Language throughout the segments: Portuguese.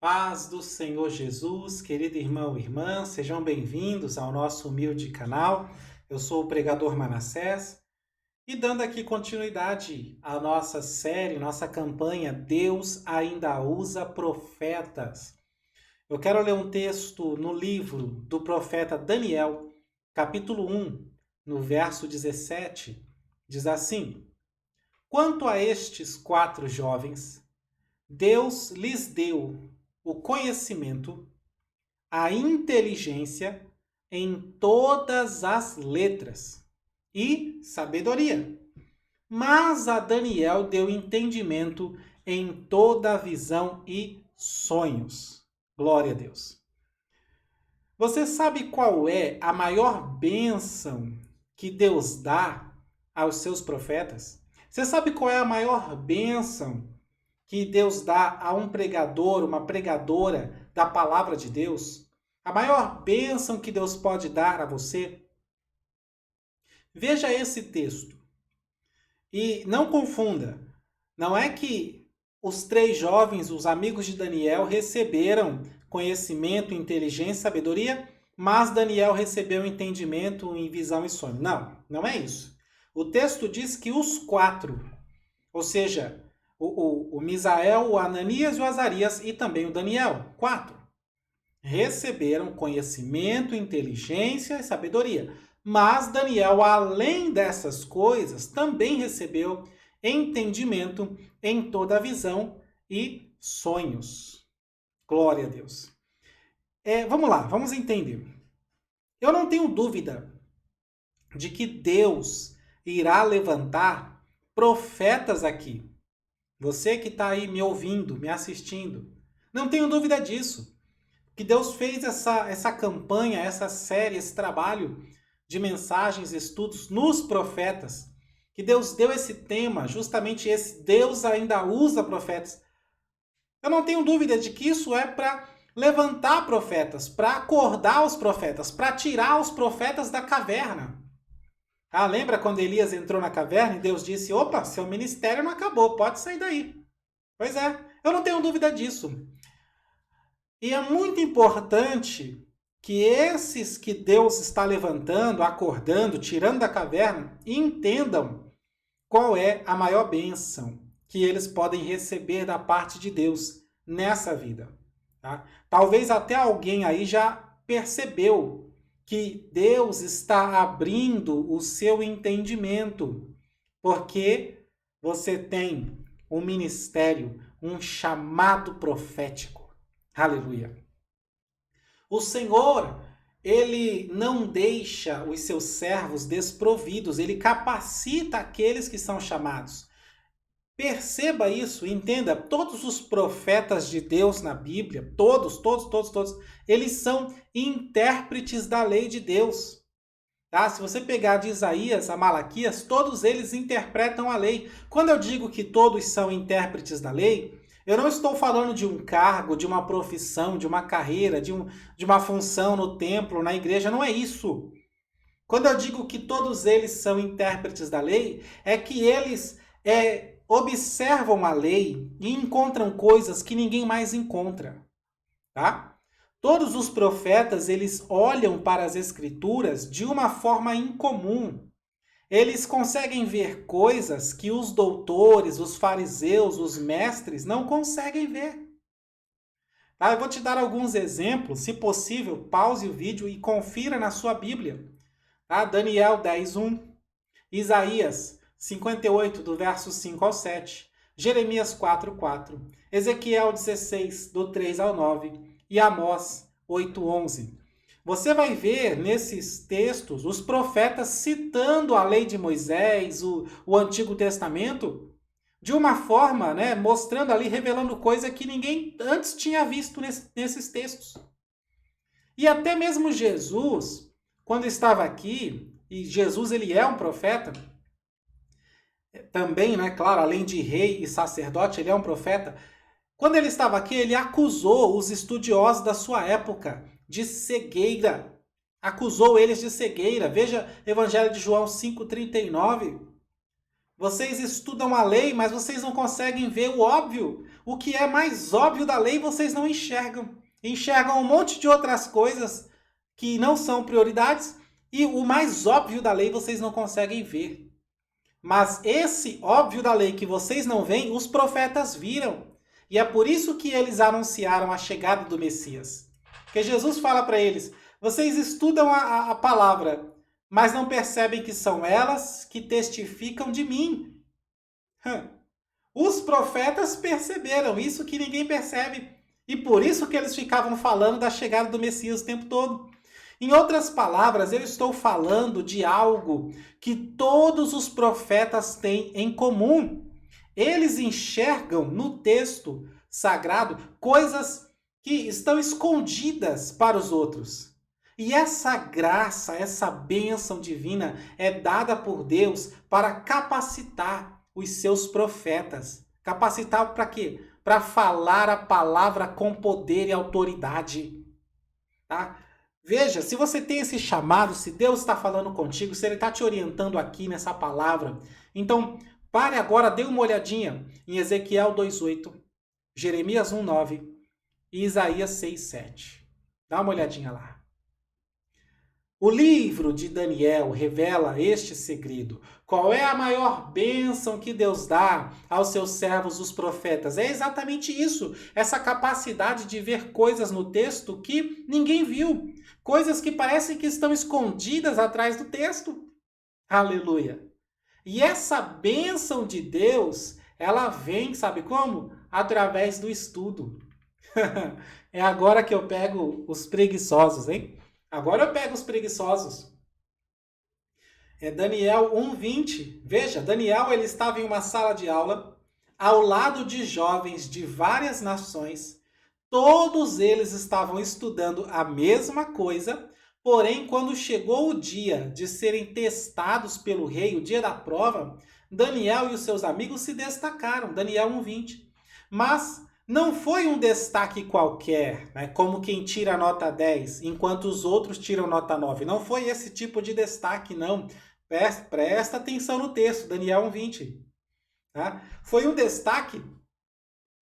Paz do Senhor Jesus, querido irmão e irmã, sejam bem-vindos ao nosso humilde canal. Eu sou o pregador Manassés e dando aqui continuidade à nossa série, nossa campanha Deus ainda usa profetas. Eu quero ler um texto no livro do profeta Daniel, capítulo 1, no verso 17, diz assim: Quanto a estes 4 jovens, Deus lhes deu o conhecimento, a inteligência em todas as letras e sabedoria. Mas a Daniel deu entendimento em toda a visão e sonhos. Glória a Deus. Você sabe qual é a maior bênção que Deus dá aos seus profetas? Você sabe qual é a maior bênção que Deus dá a um pregador, uma pregadora da palavra de Deus? A maior bênção que Deus pode dar a você? Veja esse texto. E não confunda. Não é que os 3 jovens, os amigos de Daniel, receberam conhecimento, inteligência, sabedoria, mas Daniel recebeu entendimento em visão e sonho. Não, não é isso. O texto diz que os 4, ou seja, o Misael, o Ananias e o Azarias e também o Daniel, 4, receberam conhecimento, inteligência e sabedoria. Mas Daniel, além dessas coisas, também recebeu entendimento em toda a visão e sonhos. Glória a Deus. Vamos lá, vamos entender. Eu não tenho dúvida de que Deus irá levantar profetas aqui. Você que está aí me ouvindo, me assistindo, não tenho dúvida disso. Que Deus fez essa campanha, essa série, esse trabalho de mensagens, estudos nos profetas. Que Deus deu esse tema, justamente esse, Deus ainda usa profetas. Eu não tenho dúvida de que isso é para levantar profetas, para acordar os profetas, para tirar os profetas da caverna. Lembra quando Elias entrou na caverna e Deus disse, opa, seu ministério não acabou, pode sair daí. Pois é, eu não tenho dúvida disso. E é muito importante que esses que Deus está levantando, acordando, tirando da caverna, entendam qual é a maior bênção que eles podem receber da parte de Deus nessa vida. Tá? Talvez até alguém aí já percebeu que Deus está abrindo o seu entendimento, porque você tem um ministério, um chamado profético. Aleluia. O Senhor, ele não deixa os seus servos desprovidos, ele capacita aqueles que são chamados. Perceba isso, entenda, todos os profetas de Deus na Bíblia, todos, eles são intérpretes da lei de Deus. Tá? Se você pegar de Isaías a Malaquias, todos eles interpretam a lei. Quando eu digo que todos são intérpretes da lei, eu não estou falando de um cargo, de uma profissão, de uma carreira, de uma função no templo, na igreja, não é isso. Quando eu digo que todos eles são intérpretes da lei, é que eles observam a lei e encontram coisas que ninguém mais encontra, tá? Todos os profetas, eles olham para as escrituras de uma forma incomum. Eles conseguem ver coisas que os doutores, os fariseus, os mestres não conseguem ver. Tá? Eu vou te dar alguns exemplos, se possível, pause o vídeo e confira na sua Bíblia. Tá? Daniel 10:1, Isaías 58, do verso 5 ao 7, Jeremias 4:4, Ezequiel 16, do 3 ao 9 e Amós 8:11. Você vai ver nesses textos os profetas citando a lei de Moisés, o Antigo Testamento, de uma forma, mostrando ali, revelando coisa que ninguém antes tinha visto nesses textos. E até mesmo Jesus, quando estava aqui, e Jesus ele é um profeta, também, claro, além de rei e sacerdote, ele é um profeta. Quando ele estava aqui, ele acusou os estudiosos da sua época de cegueira. Acusou eles de cegueira. Veja Evangelho de João 5:39. Vocês estudam a lei, mas vocês não conseguem ver o óbvio. O que é mais óbvio da lei, vocês não enxergam. Enxergam um monte de outras coisas que não são prioridades e o mais óbvio da lei vocês não conseguem ver. Mas esse óbvio da lei que vocês não veem, os profetas viram. E é por isso que eles anunciaram a chegada do Messias. Porque Jesus fala para eles: vocês estudam a palavra, mas não percebem que são elas que testificam de mim. Os profetas perceberam isso que ninguém percebe. E por isso que eles ficavam falando da chegada do Messias o tempo todo. Em outras palavras, eu estou falando de algo que todos os profetas têm em comum. Eles enxergam no texto sagrado coisas que estão escondidas para os outros. E essa graça, essa bênção divina é dada por Deus para capacitar os seus profetas. Capacitar para quê? Para falar a palavra com poder e autoridade. Tá? Veja, se você tem esse chamado, se Deus está falando contigo, se Ele está te orientando aqui nessa palavra, então pare agora, dê uma olhadinha em Ezequiel 2:8, Jeremias 1:9 e Isaías 6:7. Dá uma olhadinha lá. O livro de Daniel revela este segredo. Qual é a maior bênção que Deus dá aos seus servos, os profetas? É exatamente isso, essa capacidade de ver coisas no texto que ninguém viu. Coisas que parecem que estão escondidas atrás do texto. Aleluia! E essa bênção de Deus, ela vem, sabe como? Através do estudo. É agora que eu pego os preguiçosos, hein? Agora eu pego os preguiçosos. É Daniel 1:20. Veja, Daniel ele estava em uma sala de aula ao lado de jovens de várias nações. Todos eles estavam estudando a mesma coisa, porém, quando chegou o dia de serem testados pelo rei, o dia da prova, Daniel e os seus amigos se destacaram. Daniel 1:20. Mas não foi um destaque qualquer, né, como quem tira nota 10, enquanto os outros tiram nota 9. Não foi esse tipo de destaque, não. Presta atenção no texto, Daniel 1:20. Tá? Foi um destaque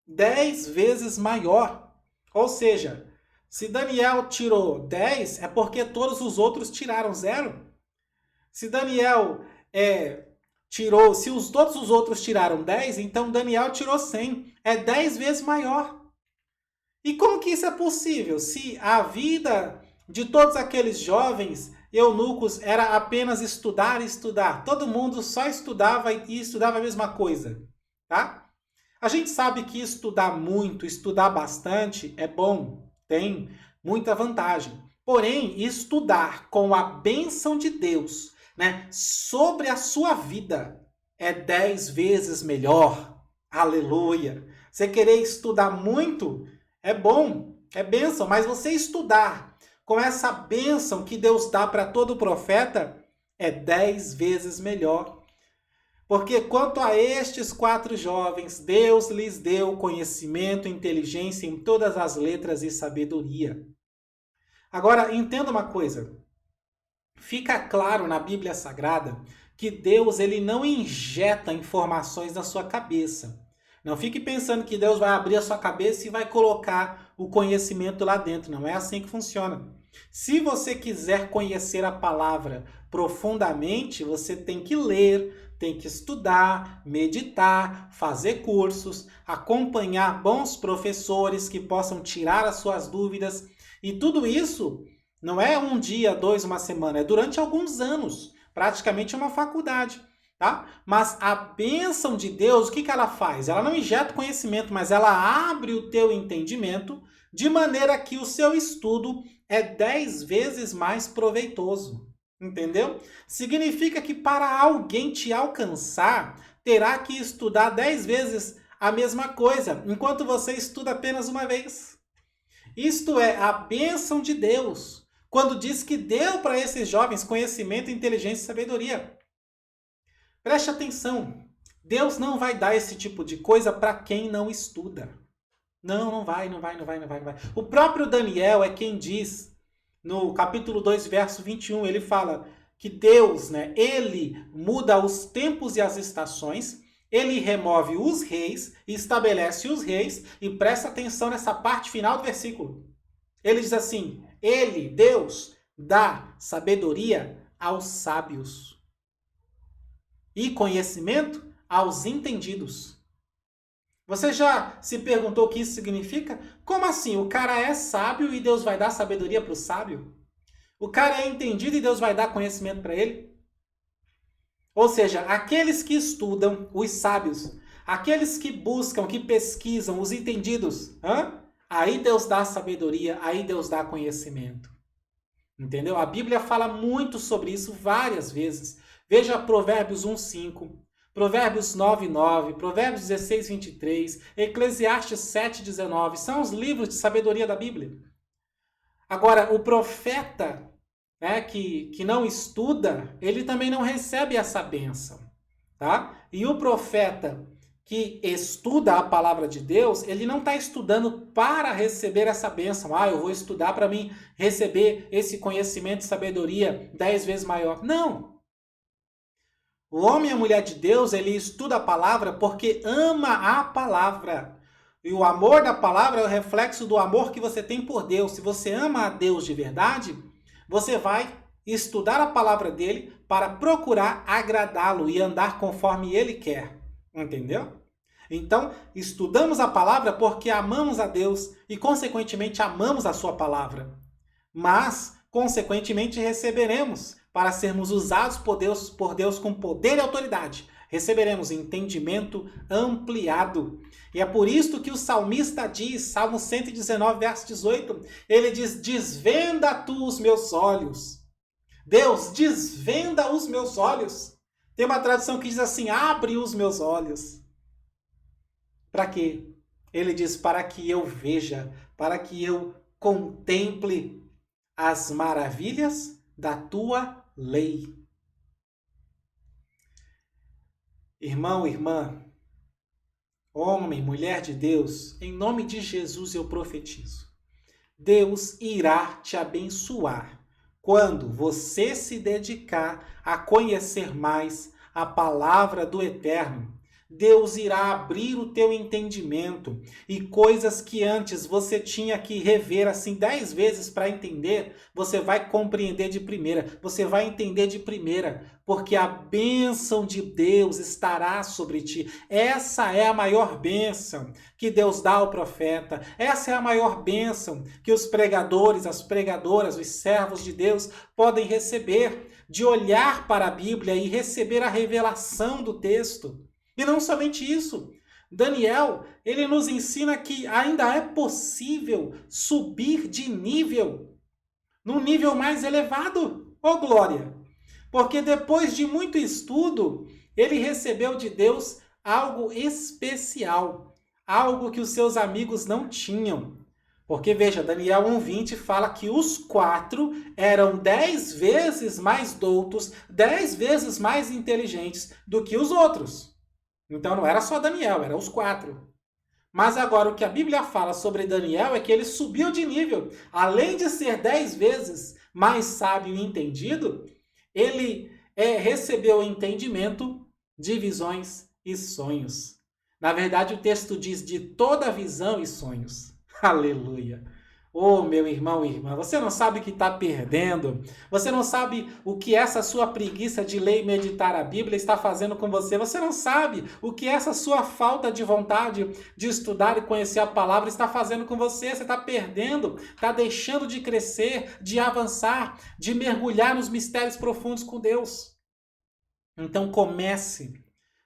10 vezes maior. Ou seja, se Daniel tirou 10, é porque todos os outros tiraram 0. Se Daniel tirou, se todos os outros tiraram 10, então Daniel tirou 100. É 10 vezes maior. E como que isso é possível? Se a vida de todos aqueles jovens eunucos era apenas estudar e estudar. Todo mundo só estudava e estudava a mesma coisa. Tá? A gente sabe que estudar muito, estudar bastante é bom. Tem muita vantagem. Porém, estudar com a bênção de Deus, né, sobre a sua vida é 10 vezes melhor. Aleluia! Você querer estudar muito é bom, é bênção, mas você estudar com essa bênção que Deus dá para todo profeta é 10 vezes melhor. Porque quanto a estes 4 jovens, Deus lhes deu conhecimento e inteligência em todas as letras e sabedoria. Agora, entenda uma coisa. Fica claro na Bíblia Sagrada que Deus ele não injeta informações na sua cabeça. Não fique pensando que Deus vai abrir a sua cabeça e vai colocar o conhecimento lá dentro. Não é assim que funciona. Se você quiser conhecer a palavra profundamente, você tem que ler, tem que estudar, meditar, fazer cursos, acompanhar bons professores que possam tirar as suas dúvidas. E tudo isso não é um dia, 2, uma semana, é durante alguns anos, praticamente uma faculdade. Tá? Mas a bênção de Deus, o que ela faz? Ela não injeta conhecimento, mas ela abre o teu entendimento de maneira que o seu estudo é 10 vezes mais proveitoso. Entendeu? Significa que para alguém te alcançar, terá que estudar 10 vezes a mesma coisa, enquanto você estuda apenas uma vez. Isto é a bênção de Deus, quando diz que deu para esses jovens conhecimento, inteligência e sabedoria. Preste atenção, Deus não vai dar esse tipo de coisa para quem não estuda. Não vai. O próprio Daniel é quem diz, no capítulo 2, verso 21, ele fala que Deus, né, ele muda os tempos e as estações, ele remove os reis e estabelece os reis, e presta atenção nessa parte final do versículo. Ele diz assim: ele, Deus, dá sabedoria aos sábios e conhecimento aos entendidos. Você já se perguntou o que isso significa? Como assim? O cara é sábio e Deus vai dar sabedoria para o sábio? O cara é entendido e Deus vai dar conhecimento para ele? Ou seja, aqueles que estudam, os sábios, aqueles que buscam, que pesquisam, os entendidos, aí Deus dá sabedoria, aí Deus dá conhecimento. Entendeu? A Bíblia fala muito sobre isso várias vezes. Veja Provérbios 1:5, Provérbios 9:9, Provérbios 16:23, Eclesiastes 7:19. São os livros de sabedoria da Bíblia. Agora, o profeta, né, que não estuda, ele também não recebe essa bênção. Tá? E o profeta que estuda a palavra de Deus, ele não está estudando para receber essa bênção. Eu vou estudar para mim receber esse conhecimento e sabedoria 10 vezes maior. Não. O homem e a mulher de Deus, ele estuda a palavra porque ama a palavra. E o amor da palavra é o reflexo do amor que você tem por Deus. Se você ama a Deus de verdade, você vai estudar a palavra dele para procurar agradá-lo e andar conforme ele quer. Entendeu? Então, estudamos a palavra porque amamos a Deus e, consequentemente, amamos a sua palavra. Mas, consequentemente, receberemos para sermos usados por Deus com poder e autoridade. Receberemos entendimento ampliado. E é por isso que o salmista diz, Salmo 119, verso 18, ele diz: desvenda tu os meus olhos. Deus, desvenda os meus olhos. Tem uma tradução que diz assim: abre os meus olhos. Para quê? Ele diz: para que eu veja, para que eu contemple as maravilhas da tua lei. Irmão, irmã, homem, mulher de Deus, em nome de Jesus eu profetizo. Deus irá te abençoar quando você se dedicar a conhecer mais a palavra do Eterno. Deus irá abrir o teu entendimento e coisas que antes você tinha que rever assim 10 vezes para entender, você vai compreender de primeira, você vai entender de primeira, porque a bênção de Deus estará sobre ti. Essa é a maior bênção que Deus dá ao profeta. Essa é a maior bênção que os pregadores, as pregadoras, os servos de Deus podem receber, de olhar para a Bíblia e receber a revelação do texto. E não somente isso, Daniel, ele nos ensina que ainda é possível subir de nível, num nível mais elevado. Ô glória! Porque depois de muito estudo, ele recebeu de Deus algo especial, algo que os seus amigos não tinham. Porque veja, Daniel 1:20 fala que os 4 eram 10 vezes mais doutos, 10 vezes mais inteligentes do que os outros. Então não era só Daniel, eram os 4. Mas agora o que a Bíblia fala sobre Daniel é que ele subiu de nível. Além de ser 10 vezes mais sábio e entendido, ele recebeu entendimento de visões e sonhos. Na verdade, o texto diz de toda visão e sonhos. Aleluia! Oh, meu irmão e irmã, você não sabe o que está perdendo. Você não sabe o que essa sua preguiça de ler e meditar a Bíblia está fazendo com você. Você não sabe o que essa sua falta de vontade de estudar e conhecer a palavra está fazendo com você. Você está perdendo, está deixando de crescer, de avançar, de mergulhar nos mistérios profundos com Deus. Então comece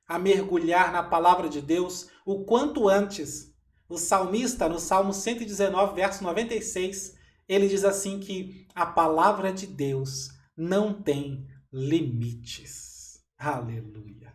a mergulhar na palavra de Deus o quanto antes. O salmista, no Salmo 119, verso 96, ele diz assim que a palavra de Deus não tem limites. Aleluia.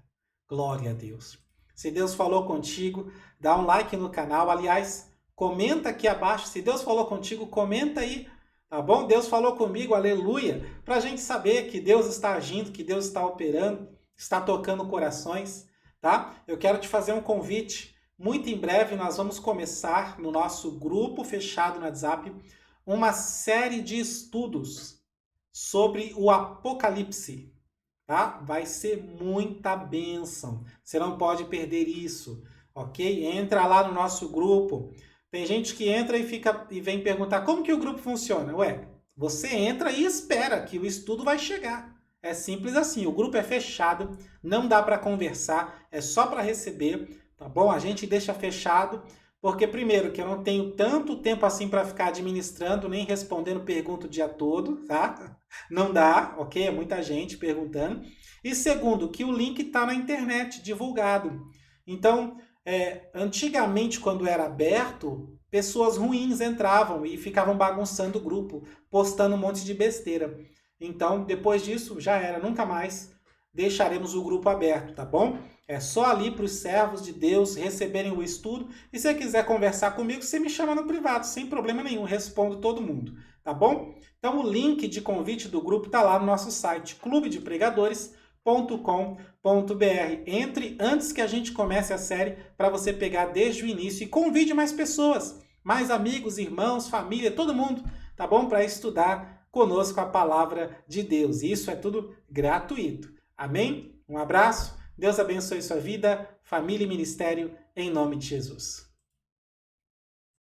Glória a Deus. Se Deus falou contigo, dá um like no canal. Aliás, comenta aqui abaixo. Se Deus falou contigo, comenta aí. Tá bom? Deus falou comigo, aleluia. Para a gente saber que Deus está agindo, que Deus está operando, está tocando corações. Tá? Eu quero te fazer um convite. Muito em breve nós vamos começar no nosso grupo fechado no WhatsApp uma série de estudos sobre o Apocalipse, tá? Vai ser muita bênção. Você não pode perder isso, ok? Entra lá no nosso grupo. Tem gente que entra e vem perguntar como que o grupo funciona. Ué, você entra e espera que o estudo vai chegar. É simples assim. O grupo é fechado, não dá para conversar, é só para receber, tá bom? A gente deixa fechado porque, primeiro, que eu não tenho tanto tempo assim para ficar administrando, nem respondendo pergunta o dia todo, tá? Não dá, ok? É muita gente perguntando. E segundo, que o link está na internet, divulgado. Então, antigamente, quando era aberto, pessoas ruins entravam e ficavam bagunçando o grupo, postando um monte de besteira. Então, depois disso, já era, nunca mais deixaremos o grupo aberto, tá bom? É só ali para os servos de Deus receberem o estudo. E se você quiser conversar comigo, você me chama no privado, sem problema nenhum, respondo todo mundo, tá bom? Então o link de convite do grupo está lá no nosso site, clubedepregadores.com.br. Entre antes que a gente comece a série para você pegar desde o início e convide mais pessoas, mais amigos, irmãos, família, todo mundo, tá bom? Para estudar conosco a palavra de Deus. E isso é tudo gratuito. Amém? Um abraço. Deus abençoe sua vida, família e ministério, em nome de Jesus.